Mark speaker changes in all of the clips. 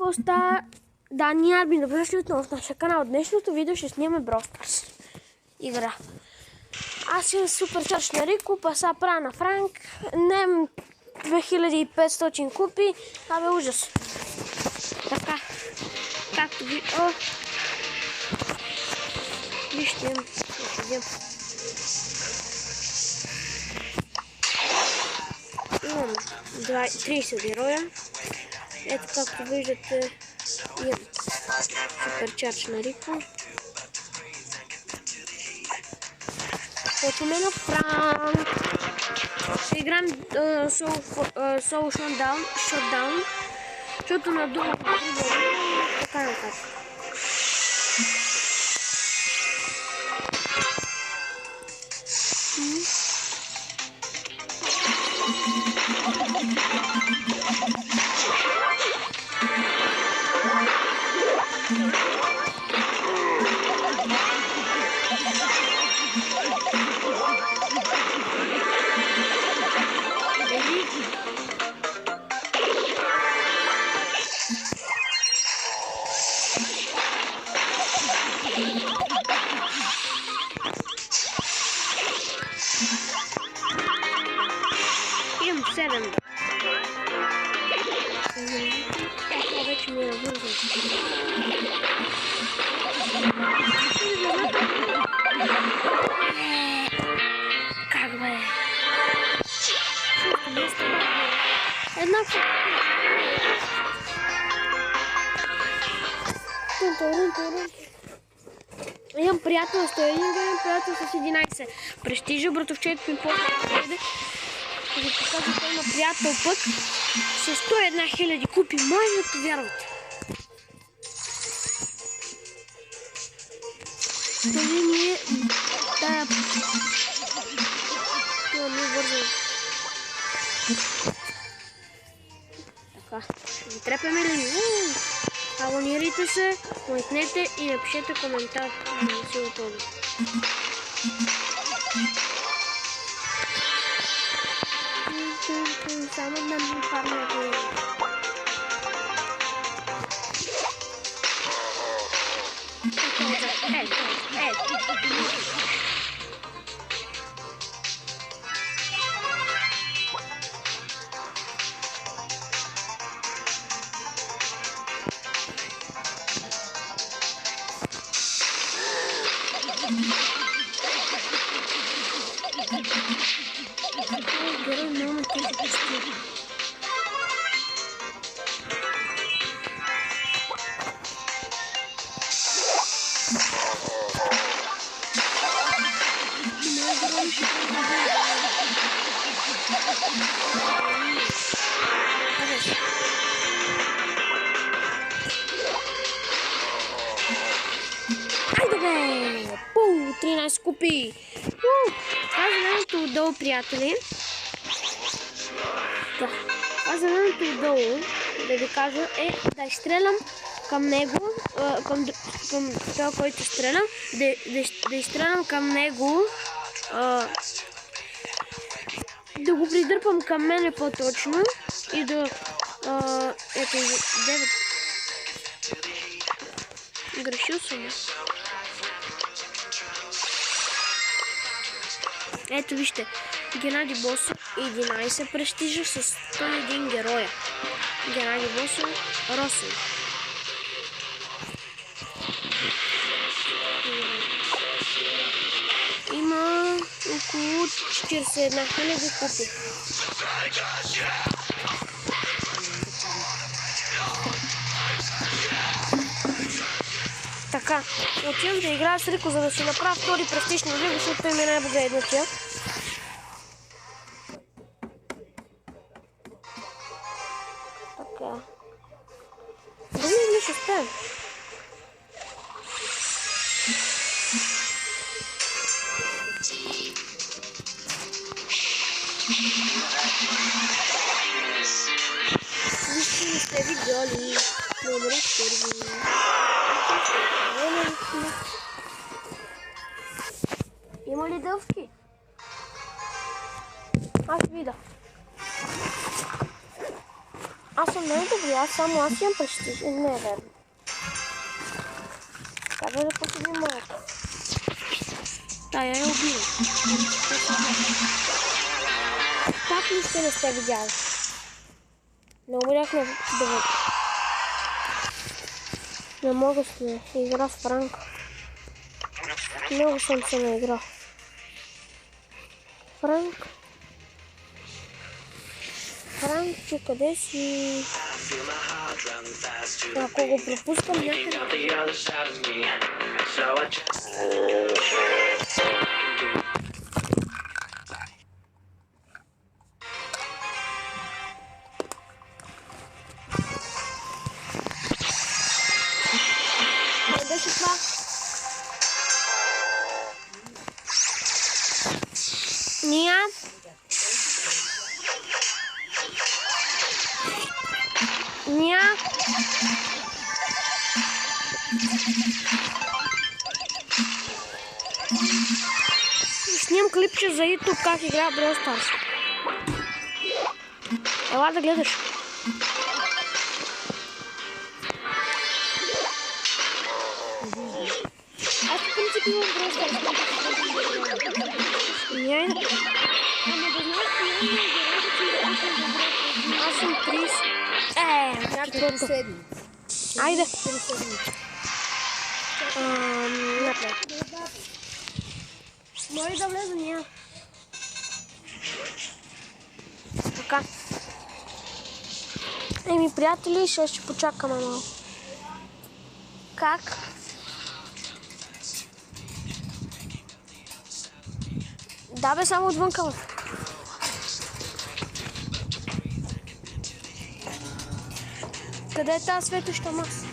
Speaker 1: какво става? Дани Арби, добре дошли отново в нашия канал. Днешното видео ще снимаме Brawl Stars игра. Аз имам супер чарш на Рико, паса правя на Франк, нем 2500 купи, абе ужас. Така, както ви... О! Вижте, имам 30 героя. Ето както виждате, имам супер чарч на Рико. Почваме на Франк. Ще играем Soul Showdown, защото на друго така нататък. Имам 7. Това вече ми е навързано. Как бе? Еднакво. Имам приятел с 101, приятел с 11. Престижа, братовчет ми по-добре. Да ви покажа, той има приятел пък с 101 000 купи. Може да повярвате. Дали ни е тая... Това ми е вързано. Така, ви трепаме ли? Абонирайте се, лайкнете и напишете коментар. Да си готови. Само да ми парнете. Айде бе! Пу! 13 купи! Това зеленото отдолу, приятели. Това зеленото отдолу, да ви кажа, е да изстрелям към него, към това, който стрелям, да изстрелям към него, да го придърпам към мене по-точно и да... ето, 9... Грешил съм. Ето вижте, Геннадий Босов 11 престижа с 101 героя. Геннадий Босов, Росен. Има около 41 000 купи. Така, отивам да играя с Рико, за да си направя втори престиж на лига, защото той ми е най-богатия. Така. Да ми ще стане. Вижте ли сте видеоли? Номер първи. Има ли дъвки? Аз видя. Аз съм най-добри, аз имам престиж. Не е верно. Трябва да посъдим малко. Я убил. Так нищо не сте видяли. Не умряхме да бъде. Не мога да се игра с Франк. Много съм се наиграл. Франк, че къде си? Ако го пропускам някъде... Къде беше това? Ния? Снимам клипче за YouTube как играя Brawl Stars. Ела да гледаш. Аз в принцип имам Brawl Stars. Не. Ама да знаеш, аз съм 30. Някакво седми. Айде. Напред. Може да влезе ния. Така. Приятели, ще почакаме малко. Как? Да бе, само отвънка бе. Къде е тази светоща маса?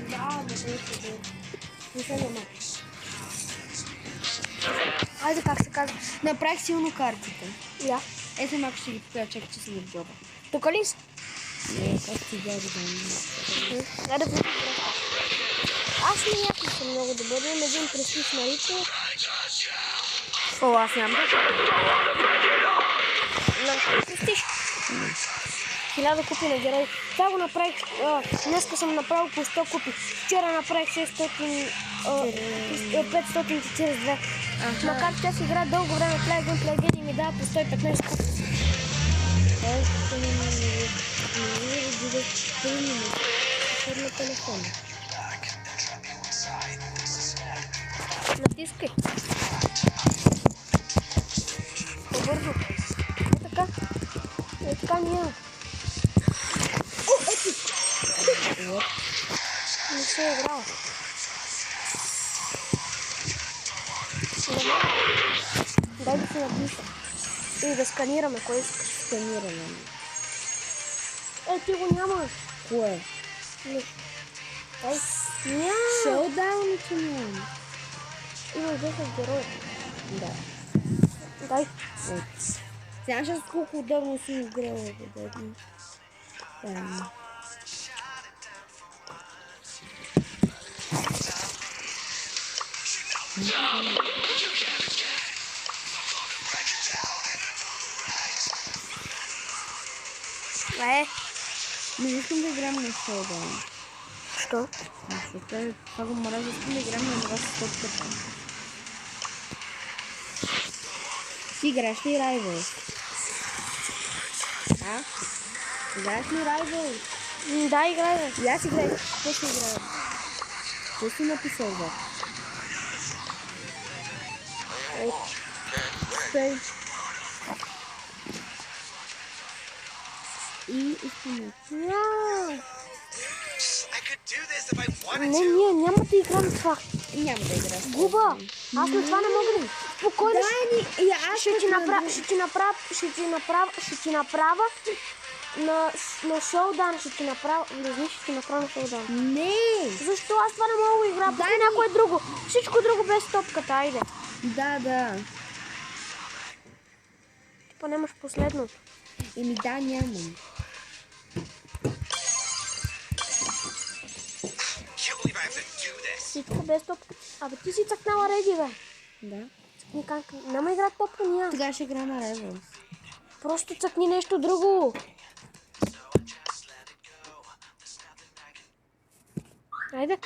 Speaker 1: Да, не се няма. Айде, как се казва?
Speaker 2: Направих силно картите.
Speaker 1: Я.
Speaker 2: Ето малко ще ги покажа, чакай, че си ги в джоба.
Speaker 1: Тук ли си?
Speaker 2: Не, как ти гледа да
Speaker 1: Айде, аз не яко съм много добър, имам един престиж на Рито.
Speaker 2: О, аз нямам.
Speaker 1: На престиж. 1000 купи на герой. Това го направих, днеска съм направил по 100 купи. Вчера направих 542. Макар че аз играя дълго време в Play и ми дава по 115 купи. Натискай. Побързо. Така. Така няма. Не се е играл. Дай да се напиша. И да сканираме, кой иска.
Speaker 2: Сканиране.
Speaker 1: Ти го нямаш.
Speaker 2: Кое?
Speaker 1: Дай. Няма.
Speaker 2: Шоудауните нямам.
Speaker 1: Имам 10 героя.
Speaker 2: Да.
Speaker 1: Дай.
Speaker 2: Сега ще колко удобно съм играла. Да. Не искам да играм на Showdown.
Speaker 1: Що?
Speaker 2: Защото това го мразя, искам да играм на това с топката. Ти играеш ли Rivals? А? Играеш ли Rivals?
Speaker 1: Да, играй.
Speaker 2: И аз играю. Какво ще играя? Какво си написал, бе? Стой. И изпълня.
Speaker 1: Не, няма да играм това.
Speaker 2: Няма да играш.
Speaker 1: Губа. Аз на това не мога да. Спокойно.
Speaker 2: Ще
Speaker 1: ти направя на Showdown, ще ти направя на Showdown.
Speaker 2: Не.
Speaker 1: Защо аз това не мога да игра? Пусти някое друго. Всичко друго без топката, айде.
Speaker 2: Да.
Speaker 1: Ти па нямаш последното.
Speaker 2: Да, нямам.
Speaker 1: Всичко без топка. Абе ти си цъкнала реди, бе.
Speaker 2: Да.
Speaker 1: Цъкни как? Няма игра топка, ния.
Speaker 2: Тогава ще игра на Rivals.
Speaker 1: Просто цъкни нещо друго. Айде.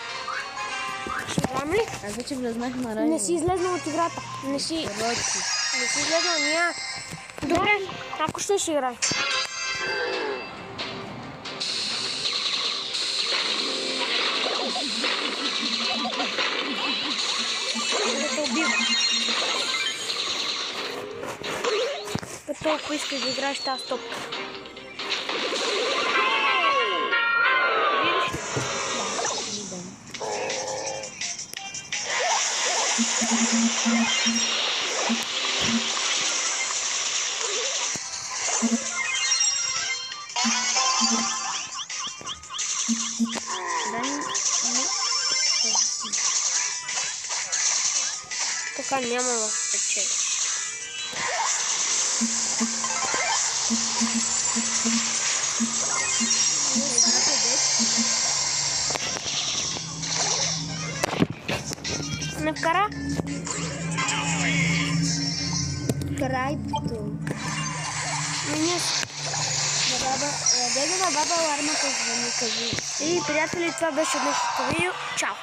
Speaker 1: Ще играем ли?
Speaker 2: Аз вече влезнах на рай.
Speaker 1: Не си излезнал от играта. Не си излезнал, ния. Добре, ако ще играй. Да те убива. Толкова искаш да играеш тази топка. Така няма да спечелиш. Не вкара?
Speaker 2: Крайто.
Speaker 1: И, приятели, това беше днешното видео. Чао!